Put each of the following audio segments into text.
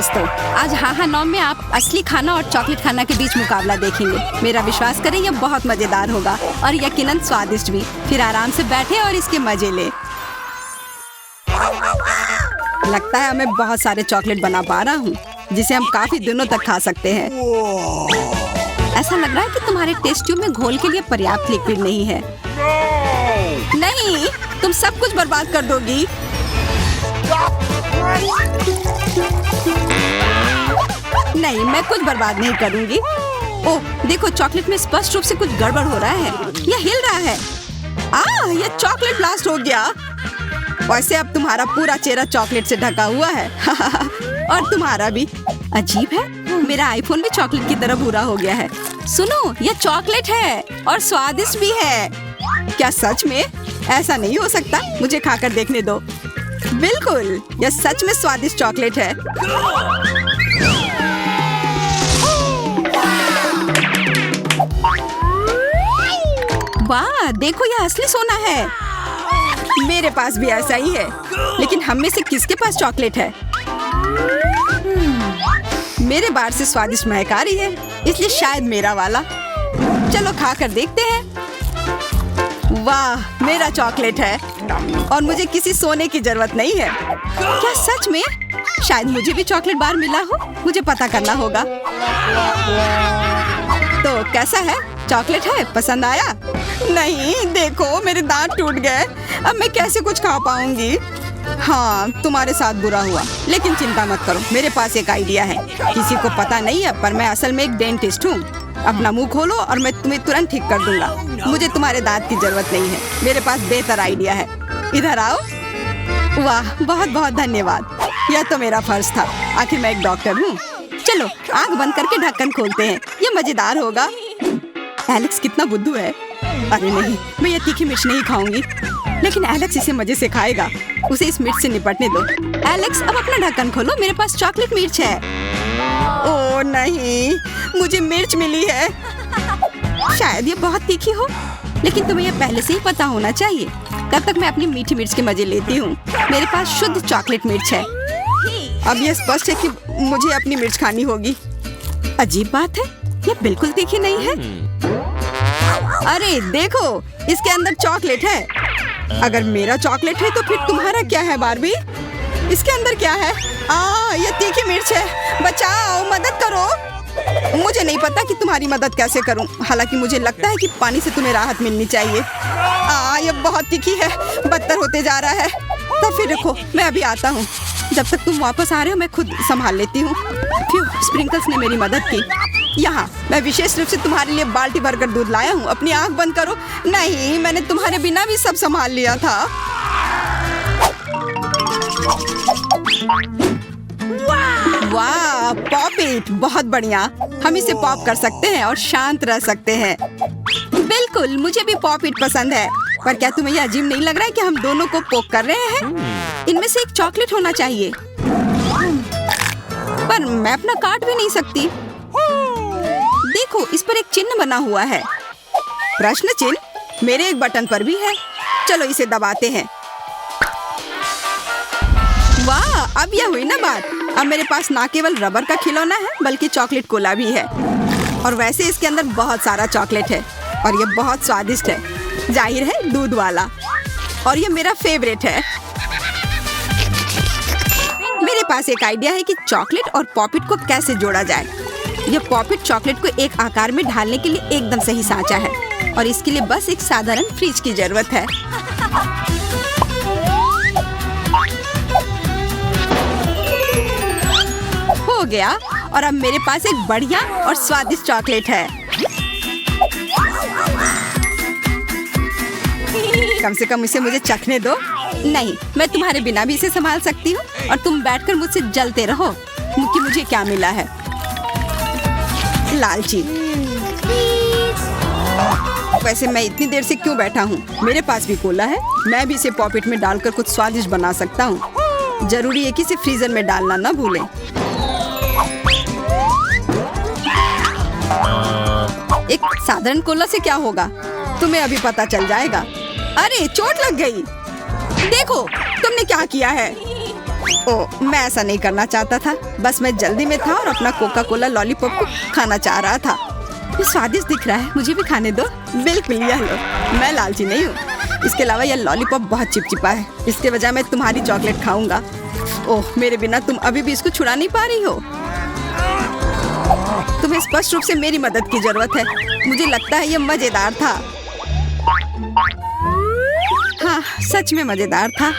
दोस्तों, आज हाँ नॉम में आप असली खाना और चॉकलेट खाना के बीच मुकाबला देखेंगे। मेरा विश्वास करें, यह बहुत मजेदार होगा और यकीनन स्वादिष्ट भी। फिर आराम से बैठे और इसके मजे ले। लगता है मैं बहुत सारे चॉकलेट बना पा रहा हूँ, जिसे हम काफी दिनों तक खा सकते हैं। ऐसा लग रहा है कि तुम्हारे टेस्ट ट्यूब में घोल के लिए पर्याप्त लिक्विड नहीं है। नहीं, तुम सब कुछ बर्बाद कर दोगी। नहीं, मैं कुछ बर्बाद नहीं करूंगी। ओह, देखो, चॉकलेट में स्पष्ट रूप से कुछ गड़बड़ हो रहा है। यह हिल रहा है। यह चॉकलेट ब्लास्ट हो गया। वैसे अब तुम्हारा पूरा चेहरा चॉकलेट से ढका हुआ है। और तुम्हारा भी। अजीब है, मेरा आईफोन भी चॉकलेट की तरह भूरा हो गया है। सुनो, यह चॉकलेट है और स्वादिष्ट भी है। क्या सच में? ऐसा नहीं हो सकता, मुझे खाकर देखने दो। बिल्कुल, यह सच में स्वादिष्ट चॉकलेट है। वाह, देखो, यह असली सोना है। मेरे पास भी ऐसा ही है, लेकिन हम में से किसके पास चॉकलेट है? मेरे बार से स्वादिष्ट महक आ रही है, इसलिए शायद मेरा वाला। चलो खाकर देखते हैं। वाह, मेरा चॉकलेट है और मुझे किसी सोने की जरूरत नहीं है। क्या सच में? शायद मुझे भी चॉकलेट बार मिला हो। मुझे पता करना होगा। तो कैसा है? चॉकलेट है? पसंद आया? नहीं, देखो, मेरे दांत टूट गए। अब मैं कैसे कुछ खा पाऊंगी? हाँ, तुम्हारे साथ बुरा हुआ, लेकिन चिंता मत करो, मेरे पास एक आइडिया है। किसी को पता नहीं है, पर मैं असल में एक डेंटिस्ट हूँ। अपना मुंह खोलो और मैं तुम्हें तुरंत ठीक कर दूंगा। मुझे तुम्हारे दांत की जरूरत नहीं है। मेरे पास बेहतर आइडिया है। इधर आओ। वाह, बहुत बहुत धन्यवाद। यह तो मेरा फर्ज था। आखिर मैं एक डॉक्टर हूँ। चलो, आँख बंद करके ढक्कन खोलते हैं। ये मजेदार होगा। एलेक्स कितना बुद्धू है। अरे नहीं, मैं ये तीखी मिर्च नहीं खाऊंगी। लेकिन एलेक्स इसे मजे से खाएगा। उसे इस मिर्च से निपटने दो। एलेक्स, अब अपना ढक्कन खोलो, मेरे पास चॉकलेट मिर्च है। ओह नहीं, मुझे मिर्च मिली है। शायद ये बहुत तीखी हो, लेकिन तुम्हें यह पहले से ही पता होना चाहिए। तब तक मैं अपनी मीठी मिर्च के मजे लेती हूँ। मेरे पास शुद्ध चॉकलेट मिर्च है। अब यह स्पष्ट है कि मुझे अपनी मिर्च खानी होगी। अजीब बात है, यह बिल्कुल तीखी नहीं है। अरे देखो, इसके अंदर चॉकलेट है। अगर मेरा चॉकलेट है तो फिर तुम्हारा क्या है बारबी? इसके अंदर क्या है? ये तीखी मिर्च है। बचाओ, मदद करो। मुझे नहीं पता कि तुम्हारी मदद कैसे करूं। हालांकि मुझे लगता है कि पानी से तुम्हें राहत मिलनी चाहिए। ये बहुत तीखी है, बदतर होते जा रहा है। तो फिर रखो, मैं अभी आता हूँ। जब तक तुम वापस आ रहे हो, मैं खुद संभाल लेती हूँ। स्प्रिंकल्स ने मेरी मदद की। यहाँ मैं विशेष रूप से तुम्हारे लिए बाल्टी भरकर दूध लाया हूँ। अपनी आँख बंद करो। नहीं, मैंने तुम्हारे बिना भी सब संभाल लिया था। वाह, पॉप इट, बहुत बढ़िया। हम इसे पॉप कर सकते हैं और शांत रह सकते हैं। बिल्कुल, मुझे भी पॉप इट पसंद है। पर क्या तुम्हें यह अजीब नहीं लग रहा है कि हम दोनों को पोक कर रहे हैं? इनमें से एक चॉकलेट होना चाहिए। पर मैं अपना काट भी नहीं सकती। देखो, इस पर एक चिन्ह बना हुआ है। प्रश्न चिन्ह मेरे एक बटन पर भी है। चलो इसे दबाते हैं। वाह, अब यह हुई ना बात। अब मेरे पास ना केवल रबर का खिलौना है, बल्कि चॉकलेट कोला भी है। और वैसे इसके अंदर बहुत सारा चॉकलेट है और यह बहुत स्वादिष्ट है। जाहिर है, दूध वाला। और यह मेरा फेवरेट है। मेरे पास एक आइडिया है कि चॉकलेट और पॉपिट को कैसे जोड़ा जाए। यह पॉपिट चॉकलेट को एक आकार में ढालने के लिए एकदम सही सांचा है और इसके लिए बस एक साधारण फ्रिज की जरूरत है। हो गया, और अब मेरे पास एक बढ़िया और स्वादिष्ट चॉकलेट है। कम से कम इसे मुझे चखने दो। नहीं, मैं तुम्हारे बिना भी इसे संभाल सकती हूँ और तुम बैठकर मुझसे जलते रहो कि मुझे क्या मिला है। लालची। वैसे मैं इतनी देर से क्यों बैठा हूँ? मेरे पास भी कोला है। मैं भी इसे पॉकेट में डालकर कुछ स्वादिष्ट बना सकता हूँ। जरूरी है कि इसे फ्रीजर में डालना ना भूलें। एक साधारण कोला से क्या होगा, तुम्हें अभी पता चल जाएगा। अरे, चोट लग गई। देखो, तुमने क्या किया है। ओह, मैं ऐसा नहीं करना चाहता था। बस मैं जल्दी में था और अपना कोका कोला लॉलीपॉप को खाना चाह रहा था। ये स्वादिष्ट दिख रहा है, मुझे भी खाने दो। बिल्कुल, यह लो। मैं लालची नहीं हूँ। इसके अलावा यह लॉलीपॉप बहुत चिपचिपा है। इसके बजाय मैं तुम्हारी चॉकलेट खाऊंगा। ओह, मेरे बिना तुम अभी भी इसको छुड़ा नहीं पा रही हो। तुम्हें स्पष्ट रूप से मेरी मदद की जरूरत है। मुझे लगता है यह मजेदार था। हाँ, सच में मजेदार था।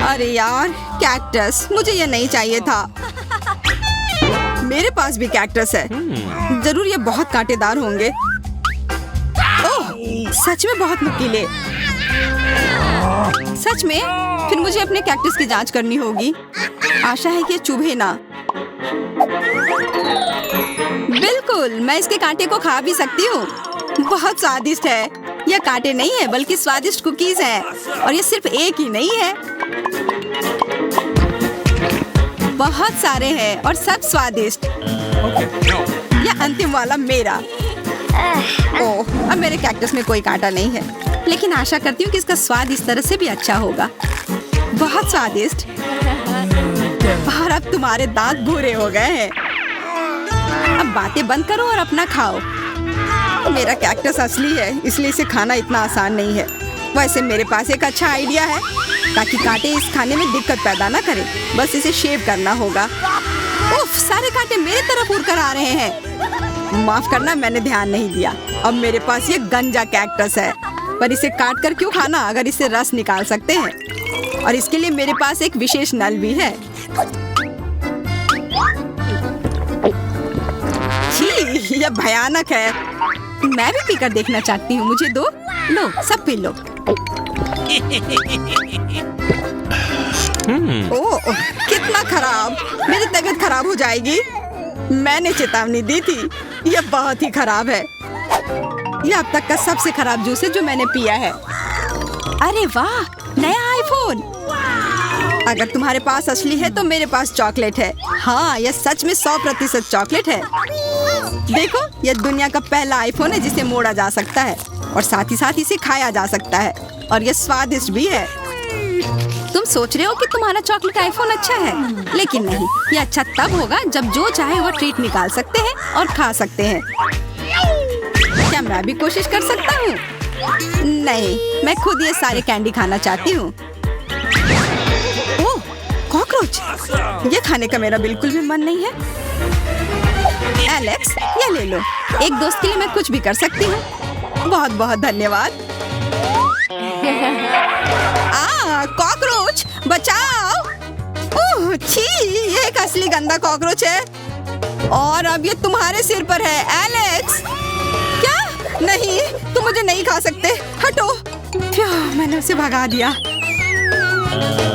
अरे यार, कैक्टस, मुझे ये नहीं चाहिए था। मेरे पास भी कैक्टस है। जरूर ये बहुत कांटेदार होंगे। ओह, सच में बहुत नुकीले। सच में? फिर मुझे अपने कैक्टस की जांच करनी होगी। आशा है कि ये चुभे ना। बिल्कुल, मैं इसके कांटे को खा भी सकती हूँ। बहुत स्वादिष्ट है। यह कांटे नहीं है बल्कि स्वादिष्ट कुकीज है। और ये सिर्फ एक ही नहीं है, बहुत सारे हैं और सब स्वादिष्ट। यह अंतिम वाला मेरा। ओह, अब मेरे कैक्टस में कोई कांटा नहीं है, लेकिन आशा करती हूँ कि इसका स्वाद इस तरह से भी अच्छा होगा। बहुत स्वादिष्ट। और अब तुम्हारे दांत भूरे हो गए हैं। अब बातें बंद करो और अपना खाओ। मेरा कैक्टस असली है, इसलिए इसे खाना इतना आसान नहीं है। वैसे मेरे पास एक अच्छा आइडिया है, ताकि कांटे इस खाने में दिक्कत पैदा ना करें। बस इसे शेव करना होगा। उफ, सारे कांटे मेरी तरफ उड़ कर आ रहे हैं। माफ करना, मैंने ध्यान नहीं दिया। अब मेरे पास ये गंजा कैक्टस है, पर इसे काट कर क्यों खाना अगर इससे रस निकाल सकते हैं। और इसके लिए मेरे पास एक विशेष नल भी है। छी, यह भयानक है। मैं भी पीकर देखना चाहती हूँ। मुझे दो। लो, सब पी लो। ओह, कितना खराब। मेरी तबीयत खराब हो जाएगी। मैंने चेतावनी दी थी। यह बहुत ही खराब है। यह अब तक का सबसे खराब जूस है जो मैंने पिया है। अरे वाह, नया आईफोन। अगर तुम्हारे पास असली है तो मेरे पास चॉकलेट है। हाँ, यह सच में 100% चॉकलेट है। देखो, यह दुनिया का पहला आईफोन है जिसे मोड़ा जा सकता है और साथ ही साथ इसे खाया जा सकता है। और यह स्वादिष्ट भी है। तुम सोच रहे हो कि तुम्हारा चॉकलेट आईफोन अच्छा है, लेकिन नहीं। यह अच्छा तब होगा जब जो चाहे वो ट्रीट निकाल सकते हैं और खा सकते हैं। क्या मैं भी कोशिश कर सकता हूँ? नहीं, मैं खुद ये सारे कैंडी खाना चाहती हूँ। ओह, कॉकरोच। ये खाने का मेरा बिल्कुल भी मन नहीं है। एलेक्स, ये ले लो। एक दोस्त के लिए मैं कुछ भी कर सकती हूँ। बहुत बहुत धन्यवाद। कॉकरोच, बचाओ। ओह, छी, ये एक असली गंदा कॉकरोच है। और अब ये तुम्हारे सिर पर है, एलेक्स। क्या? नहीं, तुम मुझे नहीं खा सकते। हटो। मैंने उसे भगा दिया।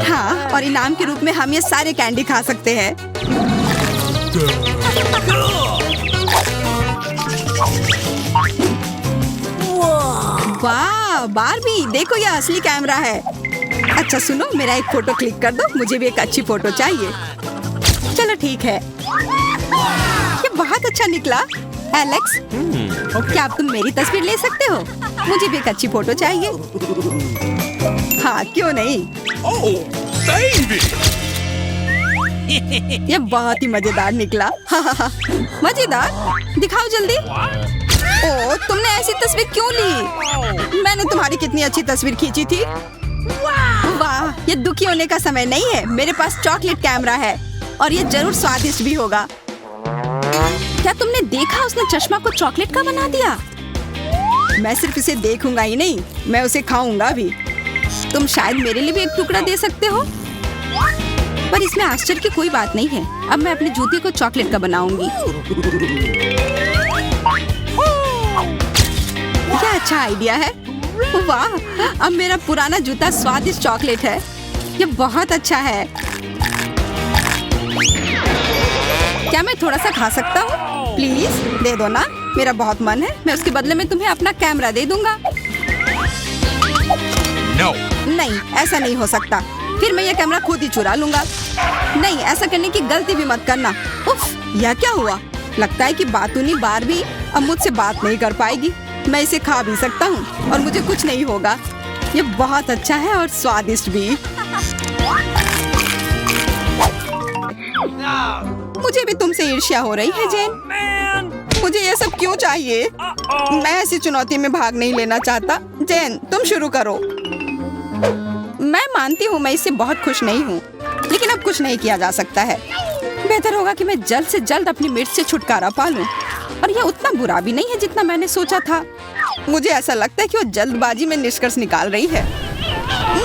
हाँ, और इनाम के रूप में हम ये सारे कैंडी खा सकते हैं। वाह, बारबी, देखो यह असली कैमरा है। अच्छा सुनो, मेरा एक फोटो क्लिक कर दो। मुझे भी एक अच्छी फोटो चाहिए। चलो ठीक है। ये बहुत अच्छा निकला। एलेक्स, क्या अब तुम मेरी तस्वीर ले सकते हो? मुझे भी एक अच्छी फोटो चाहिए। हाँ, क्यों नहीं। ये बहुत ही मजेदार निकला। मजेदार? दिखाओ जल्दी। ओह, तुमने ऐसी तस्वीर क्यों ली? मैंने तुम्हारी कितनी अच्छी तस्वीर खींची थी। वाह, ये दुखी होने का समय नहीं है। मेरे पास चॉकलेट कैमरा है और ये जरूर स्वादिष्ट भी होगा। क्या तुमने देखा, उसने चश्मा को चॉकलेट का बना दिया। मैं सिर्फ इसे देखूंगा ही नहीं, मैं उसे खाऊंगा भी। तुम शायद मेरे लिए भी एक टुकड़ा दे सकते हो, पर इसमें आश्चर्य की कोई बात नहीं है। अब मैं अपने जूते को चॉकलेट का बनाऊंगी। क्या अच्छा आइडिया है। वाह, अब मेरा पुराना जूता स्वादिष्ट चॉकलेट है। ये बहुत अच्छा है। क्या मैं थोड़ा सा खा सकता हूँ? प्लीज दे दो ना, मेरा बहुत मन है। मैं उसके बदले में तुम्हें अपना कैमरा दे दूंगा। No. नहीं, ऐसा नहीं हो सकता। फिर मैं ये कैमरा खुद ही चुरा लूंगा। नहीं, ऐसा करने की गलती भी मत करना। उफ, यह क्या हुआ? लगता है कि बातूनी बारबी अब मुझसे बात नहीं कर पाएगी। मैं इसे खा भी सकता हूँ और मुझे कुछ नहीं होगा। ये बहुत अच्छा है और स्वादिष्ट भी। मुझे भी तुमसे ईर्ष्या हो रही है जेन। मुझे ये सब क्यों चाहिए? मैं ऐसी चुनौती में भाग नहीं लेना चाहता। जेन, तुम शुरू करो। मैं मानती हूँ मैं इससे बहुत खुश नहीं हूँ, लेकिन अब कुछ नहीं किया जा सकता है। बेहतर होगा कि मैं जल्द से जल्द अपनी मिर्च से छुटकारा पा लूं। और यह उतना बुरा भी नहीं है जितना मैंने सोचा था। मुझे ऐसा लगता है कि वो जल्दबाजी में निष्कर्ष निकाल रही है।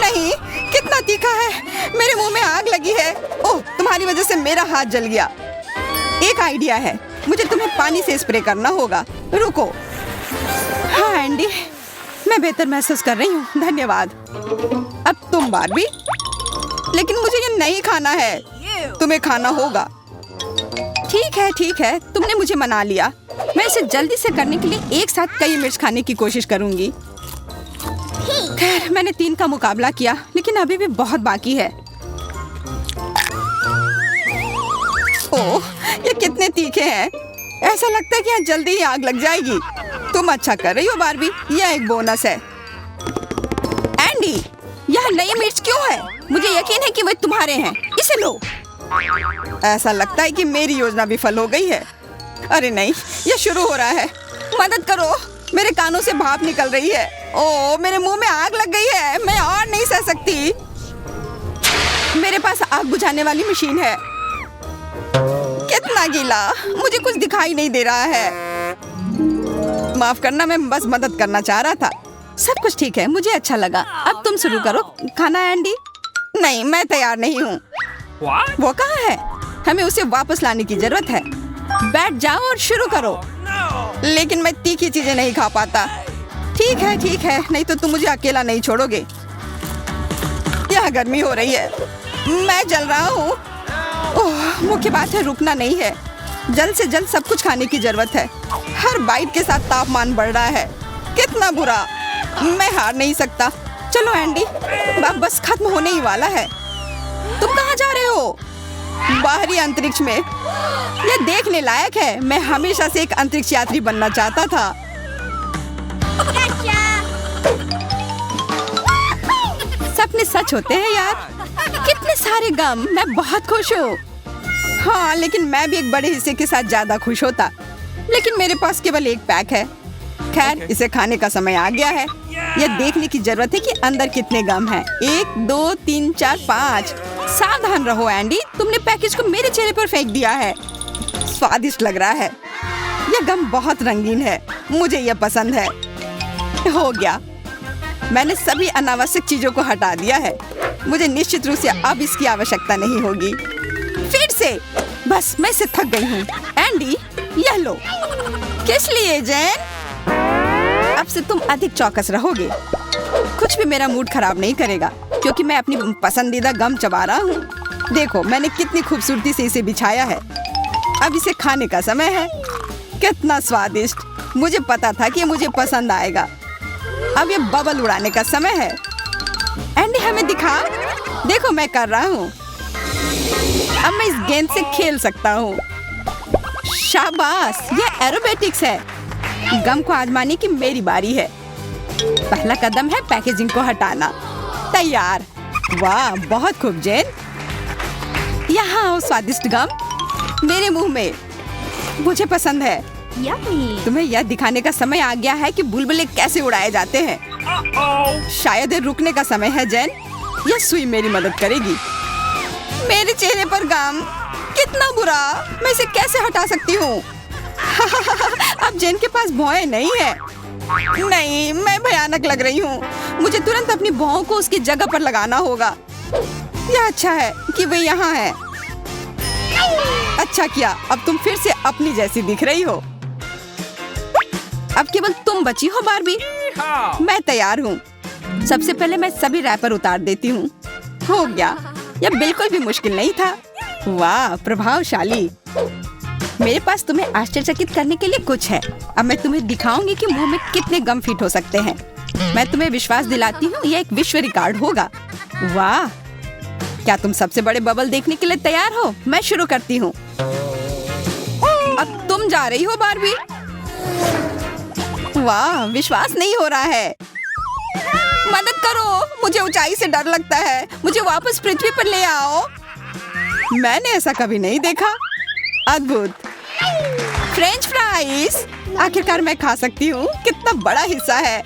नहीं, कितना तीखा है, मेरे मुंह में आग लगी है। ओह, तुम्हारी वजह से मेरा हाथ जल गया। एक आइडिया है, मुझे तुम्हें पानी से स्प्रे करना होगा। रुको। हाँ एंडी, मैं बेहतर महसूस कर रही हूँ, धन्यवाद। अब तुम बारबी। लेकिन मुझे ये नहीं खाना है। तुम्हें खाना होगा। ठीक है, तुमने मुझे मना लिया। मैं इसे जल्दी से करने के लिए एक साथ कई मिर्च खाने की कोशिश करूंगी। खैर, मैंने 3 का मुकाबला किया, लेकिन अभी भी बहुत बाकी है। ओह, ये कितने तीखे हैं। ऐसा लगता है कि यहाँ जल्दी ही आग लग जाएगी। तुम अच्छा कर रही हो बारबी, यह एक बोनस है। एंडी, यह नई मिर्च क्यों है? मुझे यकीन है कि वे तुम्हारे हैं। इसे लो। ऐसा लगता है कि मेरी योजना विफल हो गई है। अरे नहीं, यह शुरू हो रहा है। मदद करो, मेरे कानों से भाप निकल रही है। ओह, मेरे मुंह में आग लग गई है। मैं और नहीं सह सकती। मेरे पास आग बुझाने वाली मशीन है। कितना गीला, मुझे कुछ दिखाई नहीं दे रहा है। माफ करना, मैं बस मदद करना चाह रहा था। सब कुछ ठीक है, मुझे अच्छा लगा। अब तुम शुरू करो खाना एंडी। नहीं, मैं तैयार नहीं हूँ। वो कहाँ है? हमें उसे वापस लाने की जरूरत है। बैठ जाओ और शुरू करो। लेकिन मैं तीखी चीजें नहीं खा पाता। ठीक है, नहीं तो तुम मुझे अकेला नहीं छोड़ोगे। यहाँ गर्मी हो रही है, मैं जल रहा हूँ। ओह, मुख्य बात है रुकना नहीं है। जल्द से जल्द सब कुछ खाने की जरूरत है। हर बाइट के साथ तापमान बढ़ रहा है। कितना बुरा, मैं हार नहीं सकता। चलो एंडी, बस खत्म होने ही वाला है। तुम कहाँ जा रहे हो? बाहरी अंतरिक्ष में। यह देखने लायक है। मैं हमेशा से एक अंतरिक्ष यात्री बनना चाहता था। सपने सच होते हैं यार। कितने सारे गम, मैं बहुत खुश हूँ। हाँ, लेकिन मैं भी एक बड़े हिस्से के साथ ज्यादा खुश होता। लेकिन मेरे पास केवल एक पैक है। खैर, इसे खाने का समय आ गया है। यह देखने की जरूरत है कि अंदर कितने गम हैं। 1 2 3 4 5। सावधान रहो एंडी, तुमने पैकेज को मेरे चेहरे पर फेंक दिया है। स्वादिष्ट लग रहा है। यह गम बहुत रंगीन है, मुझे यह पसंद है। हो गया, मैंने सभी अनावश्यक चीजों को हटा दिया है। मुझे निश्चित रूप से अब इसकी आवश्यकता नहीं होगी। फिर से, बस मैं इससे थक गई हूँ। एंडी, यह लो। किस लिए जैन? अब से तुम अधिक चौकस रहोगे। कुछ भी मेरा मूड खराब नहीं करेगा, क्योंकि मैं अपनी पसंदीदा गम चबा रहा हूँ। देखो, मैंने कितनी खूबसूरती से इसे बिछाया है। अब इसे खाने का समय है। कितना स्वादिष्ट, मुझे पता था कि मुझे पसंद आएगा। अब ये बबल उड़ाने का समय है। एंडी, हमें दिखा। देखो, मैं कर रहा हूँ। अब मैं इस गेंद से खेल सकता हूँ। शाबाश, ये एरोबेटिक्स है। गम को आजमाने की मेरी बारी है। पहला कदम है पैकेजिंग को हटाना। तैयार। वाह, बहुत खूब जेन। यहाँ आओ स्वादिष्ट गम, मेरे मुंह में। मुझे पसंद है। तुम्हें यह दिखाने का समय आ गया है कि बुलबुले कैसे उड़ाए जाते हैं। शायद ये रुकने का समय है जेन। यह सुई मेरी मदद करेगी। मेरे चेहरे पर गम, कितना बुरा। मैं इसे कैसे हटा सकती हूँ? अब जेन के पास भौहें नहीं है। नहीं, मैं भयानक लग रही हूँ। मुझे तुरंत अपनी भौहों को उसकी जगह पर लगाना होगा। यह अच्छा है कि वे यहाँ है। अच्छा किया, अब तुम फिर से अपनी जैसी दिख रही हो। अब केवल तुम बची हो बारबी। मैं तैयार हूँ। सबसे पहले मैं सभी रैपर उतार देती हूँ। हो गया, यह बिल्कुल भी मुश्किल नहीं था। वाह, प्रभावशाली। मेरे पास तुम्हें आश्चर्यचकित करने के लिए कुछ है। अब मैं तुम्हें दिखाऊंगी कि मुंह में कितने गम फिट हो सकते हैं। मैं तुम्हें विश्वास दिलाती हूँ, यह एक विश्व रिकॉर्ड होगा। वाह, क्या तुम सबसे बड़े बबल देखने के लिए तैयार हो? मैं शुरू करती हूँ। अब तुम जा रही हो बारबी। वाह, विश्वास नहीं हो रहा है। मदद करो, मुझे ऊंचाई से डर लगता है। मुझे वापस पृथ्वी पर ले आओ। मैंने ऐसा कभी नहीं देखा। अद्भुत। फ्रेंच फ्राइज, आखिरकार मैं खा सकती हूँ। कितना बड़ा हिस्सा है।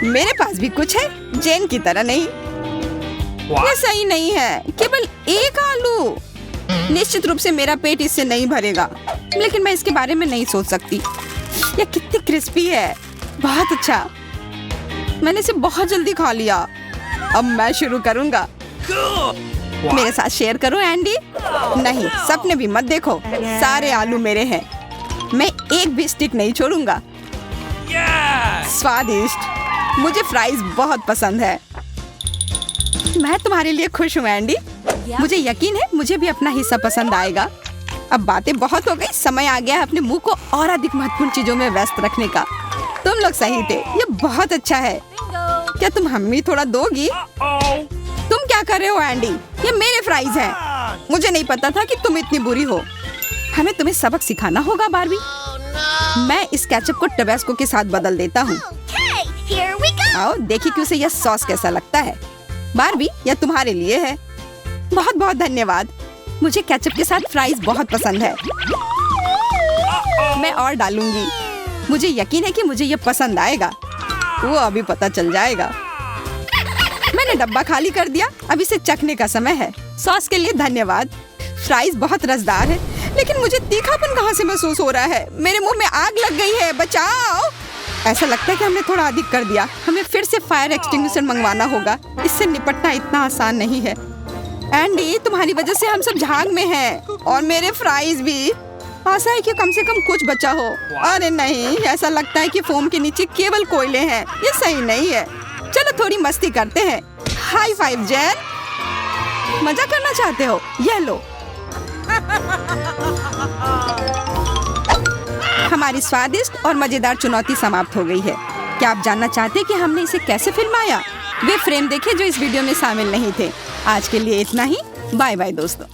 मेरे पास भी कुछ है, जेन की तरह नहीं। ये सही नहीं है, केवल एक आलू। निश्चित रूप से मेरा पेट इससे नहीं भरेगा, लेकिन मैं इसके बारे में नहीं सोच सकती। यह कितनी क्रिस्पी है। बहुत अच्छा। मैंने इसे बहुत जल्दी खा लिया। अब मैं शुरू करूंगा। मेरे साथ शेयर करो एंडी। नहीं, सपने भी मत देखो। सारे आलू मेरे हैं। मैं एक भी स्टिक नहीं छोड़ूंगा। स्वादिष्ट। मुझे फ्राइज बहुत पसंद है। मैं तुम्हारे लिए खुश हूँ एंडी। मुझे यकीन है मुझे भी अपना हिस्सा पसंद आएगा। अब बातें बहुत हो गई। समय आ गया है अपने मुंह को और अधिक महत्वपूर्ण चीजों में व्यस्त रखने का। तुम लोग सही थे। ये बहुत अच्छा है। क्या तुम हमें थोड़ा दोगी? तुम क्या कर रहे हो एंडी? ये मेरे फ्राइज हैं। मुझे नहीं पता था कि तुम इतनी बुरी हो। हमें तुम्हें सबक सिखाना होगा बारबी। मैं इस केचप को टबैस्को के साथ बदल देता हूँ। आओ देखिए कि उसे यह सॉस कैसा लगता है। बारबी, यह तुम्हारे लिए है। बहुत बहुत धन्यवाद। मुझे केचप के साथ फ्राइज बहुत पसंद है। मैं और डालूंगी। मुझे यकीन है कि मुझे यह पसंद आएगा। वो अभी पता चल जाएगा। मैंने डब्बा खाली कर दिया। अब इसे चखने का समय है। सॉस के लिए धन्यवाद। फ्राइज बहुत रसदार है, लेकिन मुझे तीखापन कहाँ से महसूस हो रहा है? मेरे मुंह में आग लग गई है। बचाओ। ऐसा लगता है कि हमने थोड़ा अधिक कर दिया। हमें फिर से फायर एक्सटिंग्विशर मंगवाना होगा। इससे निपटना इतना आसान नहीं है। एंडी, तुम्हारी वजह से हम सब झाग में हैं। और मेरे फ्राइज भी। आशा है कि कम से कम कुछ बचा हो। अरे नहीं, ऐसा लगता है कि फोम के नीचे केवल कोयले हैं। ये सही नहीं है। चलो थोड़ी मस्ती करते हैं। High five Jain. मजा करना चाहते हो? ये लो। हमारी स्वादिष्ट और मजेदार चुनौती समाप्त हो गई है। क्या आप जानना चाहते हैं कि हमने इसे कैसे फिल्माया? वे फ्रेम देखें जो इस वीडियो में शामिल नहीं थे। आज के लिए इतना ही। बाय बाय दोस्तों।